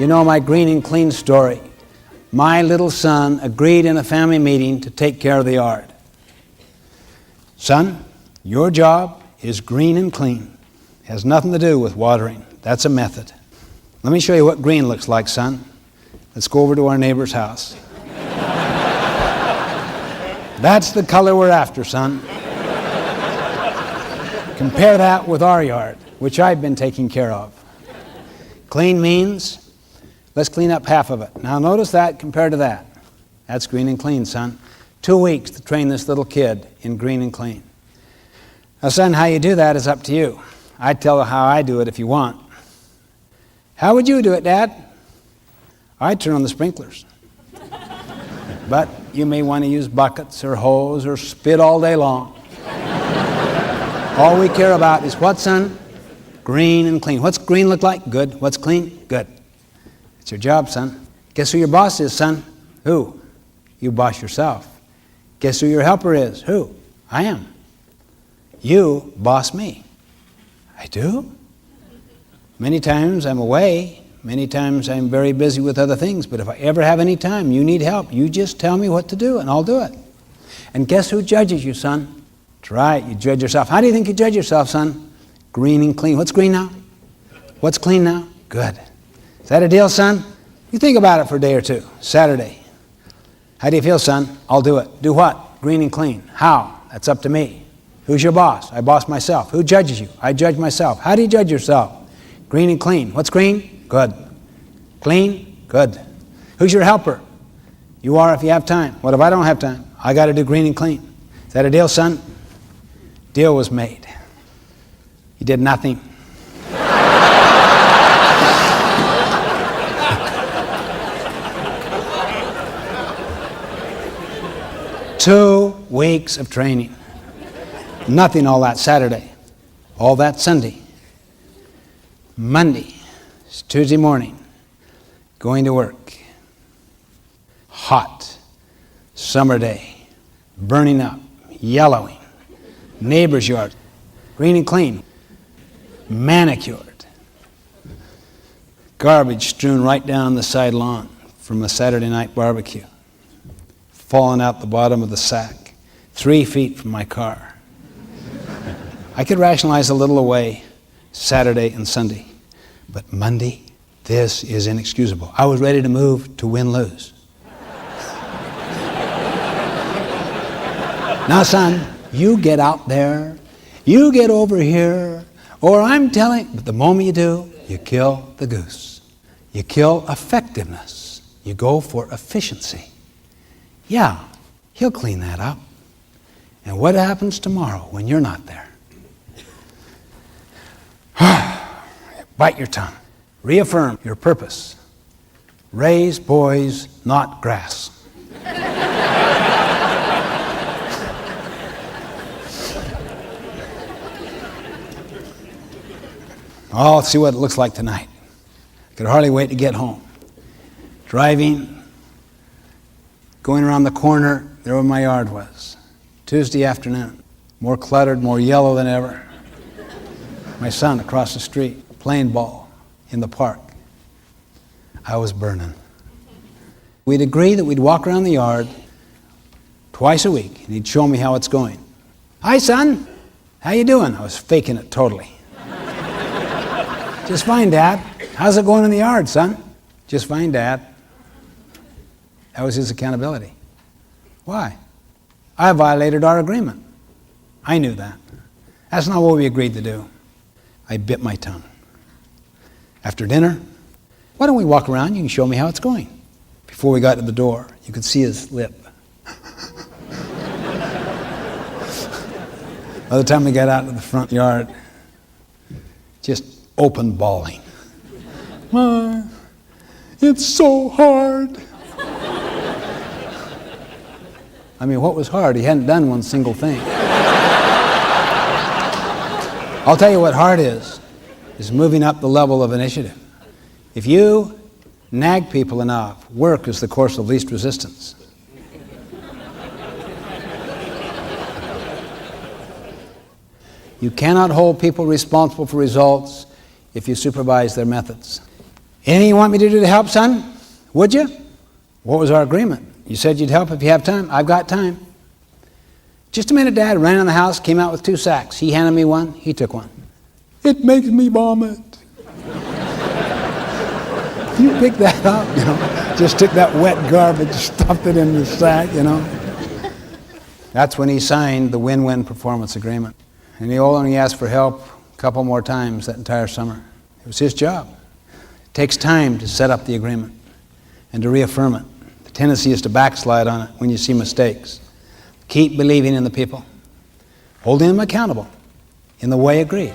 You know my green and clean story. My little son agreed in a family meeting to take care of the yard. Son, your job is green and clean. It has nothing to do with watering. That's a method. Let me show you what green looks like, son. Let's go over to our neighbor's house. That's the color we're after, son. Compare that with our yard, which I've been taking care of. Clean means, let's clean up half of it. Now notice that compared to that. That's green and clean, son. 2 weeks to train this little kid in green and clean. Now, son, how you do that is up to you. I'd tell you how I do it if you want. How would you do it, Dad? I'd turn on the sprinklers. But you may want to use buckets or hose or spit all day long. All we care about is what, son? Green and clean. What's green look like? Good. What's clean? Good. It's your job, son. Guess who your boss is, son? Who? You boss yourself. Guess who your helper is? Who? I am. You boss me. I do? Many times I'm away. Many times I'm very busy with other things. But if I ever have any time, you need help, you just tell me what to do and I'll do it. And guess who judges you, son? That's right, you judge yourself. How do you think you judge yourself, son? Green and clean. What's green now? What's clean now? Good. Is that a deal, son? You think about it for a day or two. Saturday. How do you feel, son? I'll do it. Do what? Green and clean. How? That's up to me. Who's your boss? I boss myself. Who judges you? I judge myself. How do you judge yourself? Green and clean. What's green? Good. Clean? Good. Who's your helper? You are if you have time. What if I don't have time? I got to do green and clean. Is that a deal, son? Deal was made. He did nothing. 2 weeks of training. Nothing all that Saturday. All that Sunday. Monday. It's Tuesday morning. Going to work. Hot. Summer day. Burning up. Yellowing. Neighbor's yard. Green and clean. Manicured. Garbage strewn right down the side lawn from a Saturday night barbecue. Falling out the bottom of the sack. 3 feet from my car. I could rationalize a little away Saturday and Sunday. But Monday, this is inexcusable. I was ready to move to win-lose. Now, son, you get out there, you get over here, or I'm telling, but the moment you do, you kill the goose. You kill effectiveness. You go for efficiency. Yeah, he'll clean that up. And what happens tomorrow when you're not there? Bite your tongue. Reaffirm your purpose. Raise boys, not grass. Oh, let's see what it looks like tonight. I could hardly wait to get home. Driving, going around the corner, there where my yard was. Tuesday afternoon. More cluttered, more yellow than ever. My son across the street, playing ball in the park. I was burning. We'd agree that we'd walk around the yard twice a week, and he'd show me how it's going. Hi, son. How you doing? I was faking it totally. Just fine, Dad. How's it going in the yard, son? Just fine, Dad. That was his accountability. Why? I violated our agreement. I knew that. That's not what we agreed to do. I bit my tongue. After dinner, why don't we walk around? You can show me how it's going. Before we got to the door, you could see his lip. By the time we got out to the front yard, just open bawling. Ma, it's so hard. I mean, what was hard? He hadn't done one single thing. I'll tell you what hard is moving up the level of initiative. If you nag people enough, work is the course of least resistance. You cannot hold people responsible for results if you supervise their methods. Anything you want me to do to help, son? Would you? What was our agreement? You said you'd help if you have time. I've got time. Just a minute, Dad. Ran in the house, came out with 2 sacks. He handed me one, he took one. It makes me vomit. You pick that up, you know. Just took that wet garbage, stuffed it in the sack, you know. That's when he signed the win-win performance agreement. And he only asked for help a couple more times that entire summer. It was his job. It takes time to set up the agreement and to reaffirm it. The tendency is to backslide on it when you see mistakes. Keep believing in the people, holding them accountable in the way agreed.